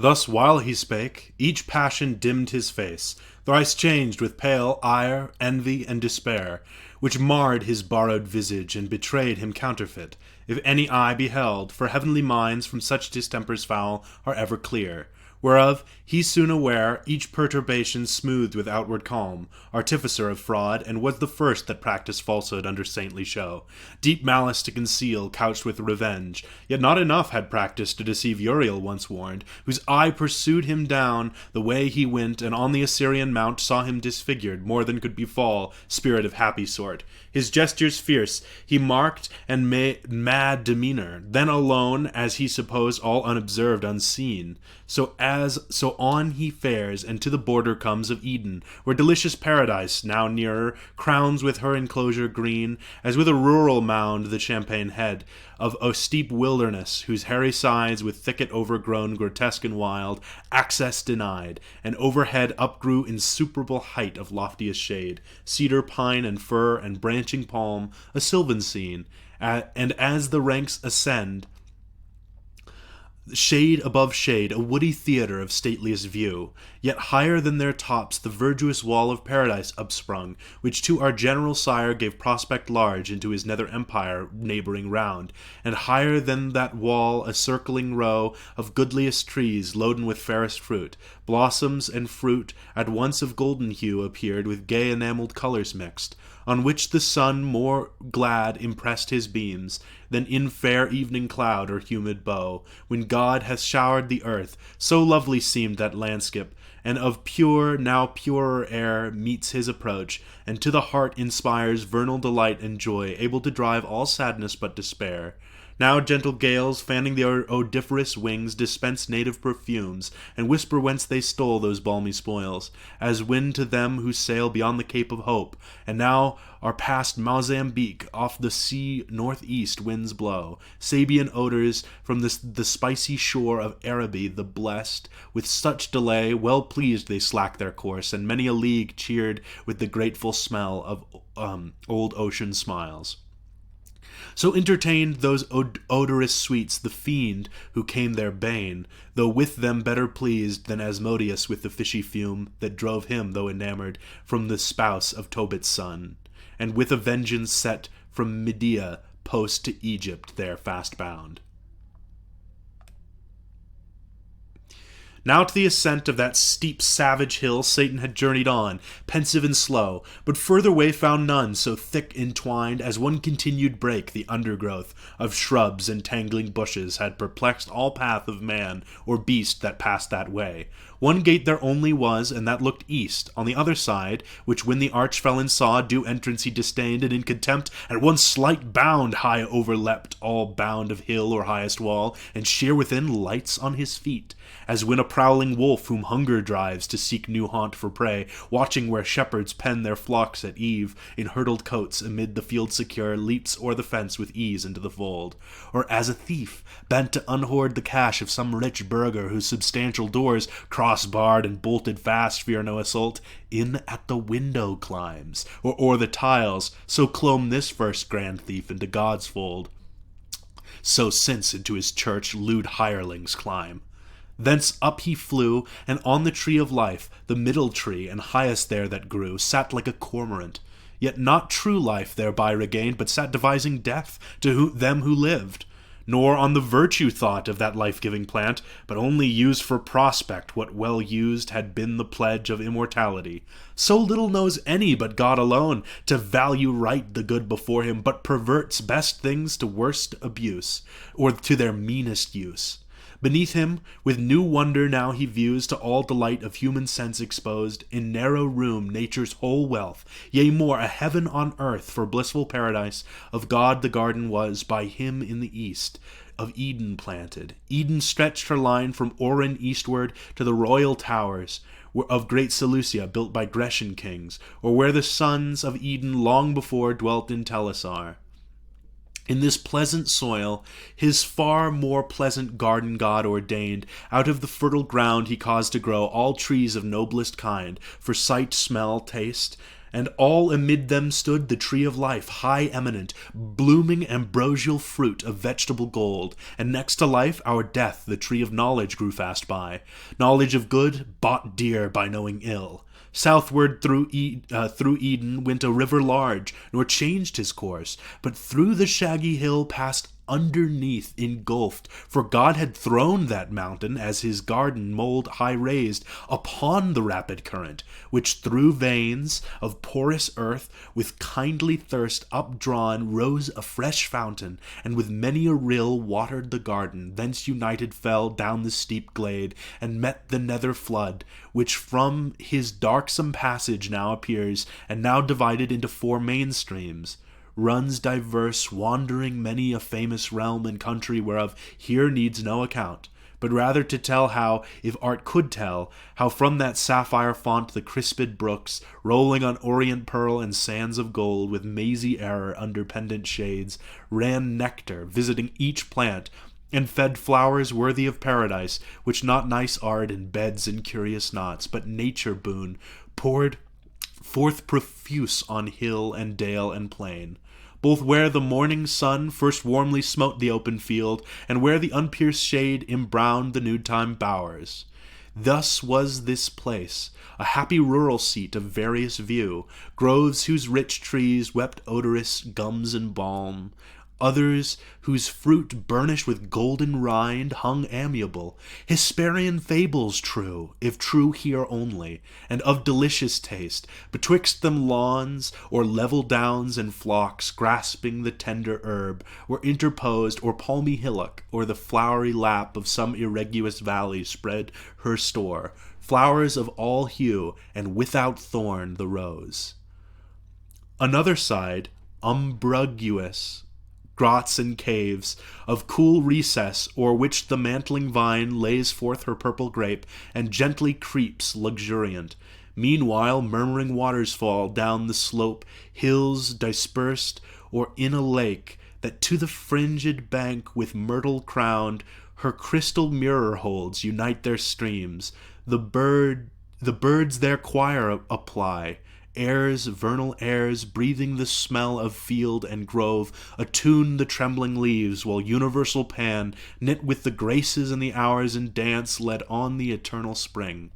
Thus while he spake, each passion dimmed his face, thrice changed with pale ire, envy, and despair, which marred his borrowed visage, and betrayed him counterfeit, if any eye beheld, for heavenly minds from such distempers foul are ever clear. Whereof he soon aware, each perturbation smoothed with outward calm, artificer of fraud, and was the first that practised falsehood under saintly show, deep malice to conceal, couched with revenge, yet not enough had practised to deceive Uriel once warned, whose eye pursued him down the way he went, and on the Assyrian mount saw him disfigured, more than could befall spirit of happy sort. His gestures fierce he marked, and mad demeanor, then alone, as he supposed, all unobserved, unseen. So on he fares, and to the border comes of Eden, where delicious paradise, now nearer, crowns with her enclosure green, as with a rural mound the champaign head, of a steep wilderness, whose hairy sides with thicket overgrown, grotesque and wild, access denied, and overhead upgrew insuperable height of loftiest shade, cedar, pine, and fir, and branching palm, a sylvan scene, and as the ranks ascend, shade above shade, a woody theatre of stateliest view. Yet higher than their tops the verdurous wall of paradise upsprung, which to our general sire gave prospect large into his nether empire neighbouring round, and higher than that wall a circling row of goodliest trees loaden with fairest fruit, blossoms and fruit at once of golden hue appeared with gay enamelled colours mixed, on which the sun more glad impressed his beams than in fair evening cloud or humid bow, when God hath showered the earth. So lovely seemed that landscape, and of pure, now purer air meets his approach, and to the heart inspires vernal delight and joy, able to drive all sadness but despair. Now gentle gales, fanning the odoriferous wings, dispense native perfumes, and whisper whence they stole those balmy spoils, as wind to them who sail beyond the Cape of Hope, and now are past Mozambique, off the sea northeast winds blow, Sabian odors from the spicy shore of Araby the blessed, with such delay, well pleased they slack their course, and many a league cheered with the grateful smell of old ocean smiles. So entertained those odorous sweets the fiend who came their bane, though with them better pleased than Asmodeus with the fishy fume that drove him, though enamoured, from the spouse of Tobit's son, and with a vengeance set from Media post to Egypt there fast bound. Now to the ascent of that steep savage hill Satan had journeyed on, pensive and slow, but further way found none, so thick entwined as one continued brake the undergrowth of shrubs and tangling bushes had perplexed all path of man or beast that passed that way. One gate there only was, and that looked east. On the other side, which when the arch-felon saw, due entrance he disdained, and in contempt at one slight bound high overleapt all bound of hill or highest wall, and sheer within lights on his feet, as when a prowling wolf whom hunger drives to seek new haunt for prey, watching where shepherds pen their flocks at eve, in hurdled coats amid the field secure, leaps o'er the fence with ease into the fold. Or as a thief, bent to unhoard the cash of some rich burgher whose substantial doors, cross-barred and bolted fast, fear no assault, in at the window climbs, or o'er the tiles, so clomb this first grand thief into God's fold, so since into his church lewd hirelings climb. Thence up he flew, and on the tree of life, the middle tree and highest there that grew, sat like a cormorant, yet not true life thereby regained, but sat devising death to them who lived, nor on the virtue thought of that life-giving plant, but only used for prospect what well used had been the pledge of immortality. So little knows any but God alone to value right the good before him, but perverts best things to worst abuse, or to their meanest use. Beneath him, with new wonder now he views, to all delight of human sense exposed, in narrow room nature's whole wealth, yea more, a heaven on earth, for blissful paradise of God the garden was, by him in the east, of Eden planted. Eden stretched her line from Oran eastward to the royal towers of great Seleucia, built by Grecian kings, or where the sons of Eden long before dwelt in Telassar. In this pleasant soil, his far more pleasant garden God ordained, out of the fertile ground he caused to grow all trees of noblest kind, for sight, smell, taste, And all amid them stood the tree of life, high eminent, blooming ambrosial fruit of vegetable gold. And next to life, our death, the tree of knowledge grew fast by. Knowledge of good, bought dear by knowing ill. Southward through Eden went a river large, nor changed his course, but through the shaggy hill passed underneath engulfed, for God had thrown that mountain as his garden mold high raised upon the rapid current, which through veins of porous earth with kindly thirst updrawn rose a fresh fountain, and with many a rill watered the garden, thence united fell down the steep glade, and met the nether flood, which from his darksome passage now appears, and now divided into 4 main streams, runs diverse, wandering many a famous realm and country whereof here needs no account, but rather to tell how, if art could tell, how from that sapphire font the crisped brooks, rolling on orient pearl and sands of gold, with mazy error under pendant shades, ran nectar, visiting each plant, and fed flowers worthy of paradise, which not nice art in beds and curious knots, but nature boon, poured forth profuse on hill and dale and plain, both where the morning sun first warmly smote the open field, and where the unpierced shade embrowned the noontime bowers. Thus was this place, a happy rural seat of various view, groves whose rich trees wept odorous gums and balm, others whose fruit burnished with golden rind hung amiable, Hesperian fables true, if true here only, and of delicious taste, betwixt them lawns, or level downs and flocks, grasping the tender herb, were interposed, or palmy hillock, or the flowery lap of some irreguous valley spread her store, flowers of all hue, and without thorn the rose. Another side, umbraguous, grots and caves, of cool recess, o'er which the mantling vine lays forth her purple grape, and gently creeps luxuriant. Meanwhile murmuring waters fall down the slope, hills dispersed, or in a lake, that to the fringed bank with myrtle crowned, her crystal mirror holds, unite their streams. The birds their choir apply, airs, vernal airs, breathing the smell of field and grove, attune the trembling leaves, while universal Pan, knit with the graces and the hours in dance, led on the eternal spring.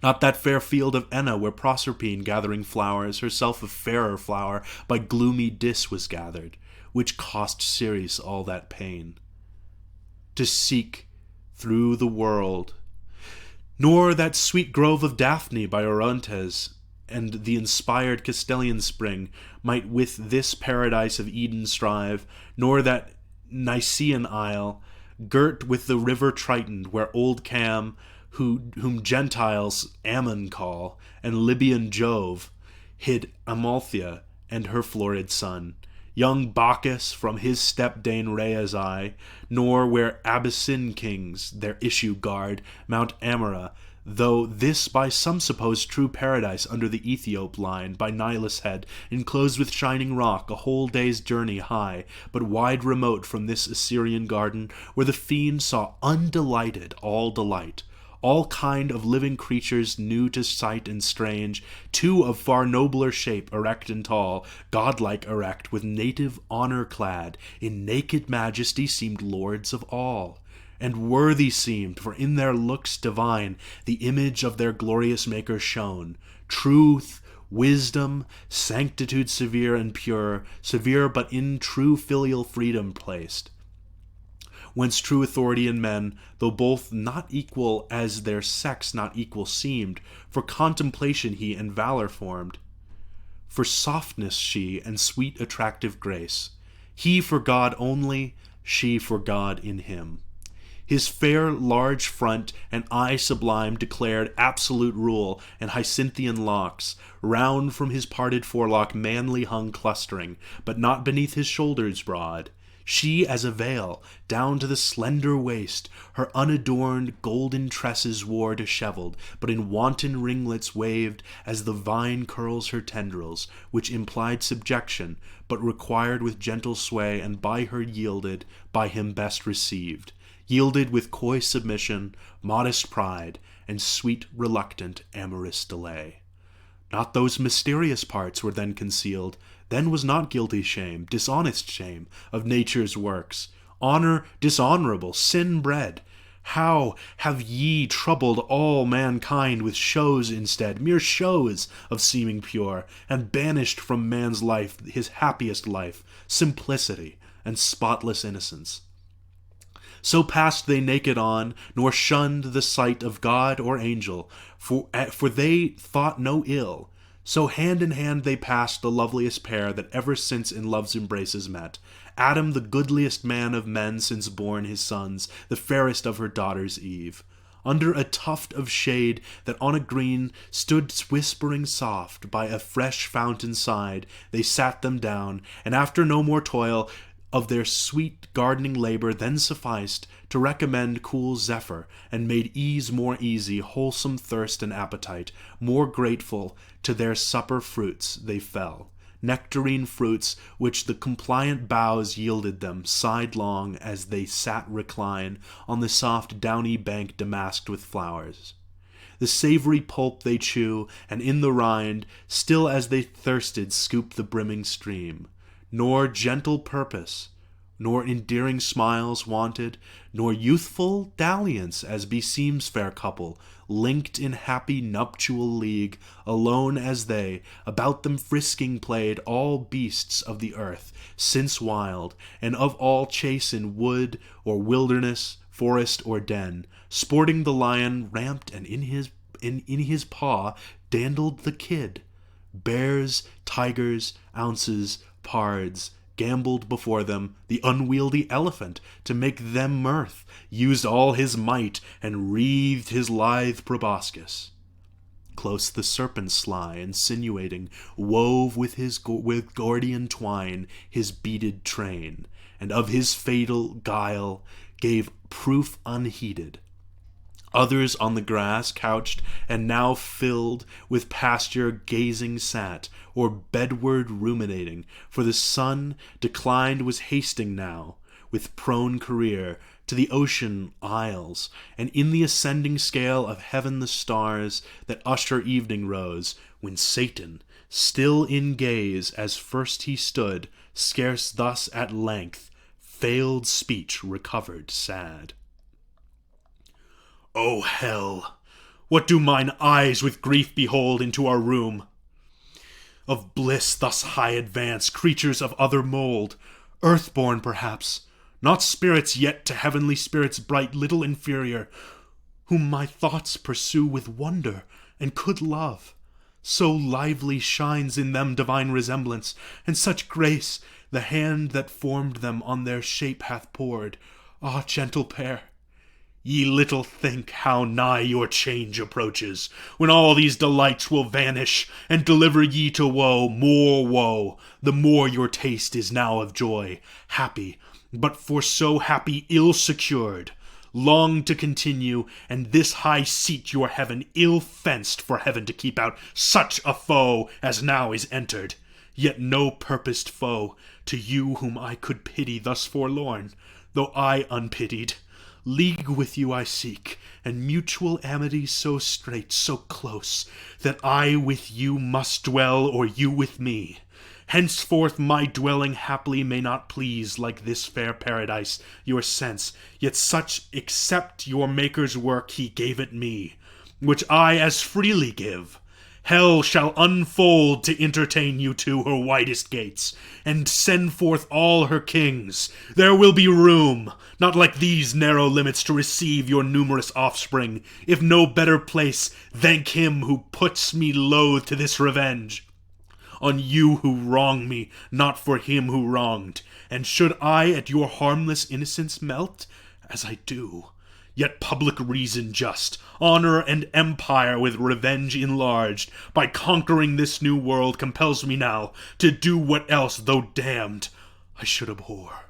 Not that fair field of Enna, where Proserpine, gathering flowers, herself a fairer flower, by gloomy Dis was gathered, which cost Ceres all that pain to seek through the world, nor that sweet grove of Daphne by Orontes, and the inspired Castilian spring might with this paradise of Eden strive, nor that Nicean isle, girt with the river Triton, where old Cam, whom Gentiles Ammon call, and Libyan Jove, hid Amalthea and her florid son, young Bacchus from his step-dame Rhea's eye, nor where Abyssine kings their issue guard, Mount Amora, though this by some supposed true paradise under the Ethiop line, by Nilus head, enclosed with shining rock, a whole day's journey high, but wide remote from this Assyrian garden, where the fiend saw undelighted all delight, all kind of living creatures new to sight and strange, 2 of far nobler shape, erect and tall, godlike erect, with native honor clad, in naked majesty seemed lords of all. And worthy seemed, for in their looks divine the image of their glorious Maker shone, truth, wisdom, sanctitude severe and pure, severe but in true filial freedom placed, whence true authority in men, though both not equal as their sex not equal seemed, for contemplation he and valor formed, for softness she and sweet attractive grace, he for God only, she for God in him. His fair large front and eye sublime declared absolute rule, and Hyacinthian locks, round from his parted forelock manly hung clustering, but not beneath his shoulders broad. She as a veil, down to the slender waist, her unadorned golden tresses wore dishevelled, but in wanton ringlets waved, as the vine curls her tendrils, which implied subjection, but required with gentle sway, and by her yielded, by him best received. Yielded with coy submission, modest pride, and sweet reluctant amorous delay. Not those mysterious parts were then concealed. Then was not guilty shame, dishonest shame, of nature's works, honor dishonorable, sin bred. How have ye troubled all mankind with shows instead, mere shows of seeming pure, and banished from man's life his happiest life, simplicity, and spotless innocence? So passed they naked on, nor shunned the sight of God or angel, for they thought no ill. So hand in hand they passed, the loveliest pair that ever since in love's embraces met. Adam, the goodliest man of men since born his sons, the fairest of her daughters Eve. Under a tuft of shade that on a green stood whispering soft, by a fresh fountain side, they sat them down, and after no more toil of their sweet gardening labor then sufficed to recommend cool zephyr, and made ease more easy, wholesome thirst and appetite, more grateful to their supper fruits they fell, nectarine fruits which the compliant boughs yielded them sidelong as they sat recline on the soft downy bank damasked with flowers. The savory pulp they chew, and in the rind, still as they thirsted, scoop the brimming stream. Nor gentle purpose, nor endearing smiles wanted, nor youthful dalliance as beseems fair couple, linked in happy nuptial league, alone as they, about them frisking played all beasts of the earth, since wild, and of all chase in wood or wilderness, forest or den, sporting the lion ramped, and in his paw dandled the kid. Bears, tigers, ounces, pards, gambled before them, the unwieldy elephant, to make them mirth, used all his might, and wreathed his lithe proboscis. Close the serpent sly, insinuating, wove with Gordian twine his beaded train, and of his fatal guile gave proof unheeded. Others on the grass couched, and now filled with pasture gazing sat, or bedward ruminating, for the sun declined was hasting now, with prone career, to the ocean isles, and in the ascending scale of heaven the stars that usher evening rose, when Satan, still in gaze as first he stood, scarce thus at length, failed speech recovered sad. O hell! What do mine eyes with grief behold into our room? Of bliss thus high advanced, creatures of other mould, earth-born perhaps, not spirits yet to heavenly spirits bright, little inferior, whom my thoughts pursue with wonder, and could love. So lively shines in them divine resemblance, and such grace the hand that formed them on their shape hath poured. Ah, gentle pair! Ye little think how nigh your change approaches, when all these delights will vanish, and deliver ye to woe, more woe, the more your taste is now of joy, happy, but for so happy ill secured, long to continue, and this high seat your heaven ill fenced for heaven to keep out such a foe as now is entered, yet no purposed foe, to you whom I could pity thus forlorn, though I unpitied. League with you I seek, and mutual amity so strait, so close, that I with you must dwell, or you with me. Henceforth my dwelling haply may not please, like this fair paradise, your sense, yet such except your Maker's work he gave it me, which I as freely give. Hell shall unfold to entertain you to her widest gates, and send forth all her kings. There will be room, not like these narrow limits, to receive your numerous offspring. If no better place, thank him who puts me loath to this revenge on you who wrong me, not for him who wronged. And should I at your harmless innocence melt, as I do, yet public reason just, honor and empire with revenge enlarged, by conquering this new world, compels me now to do what else, though damned, I should abhor.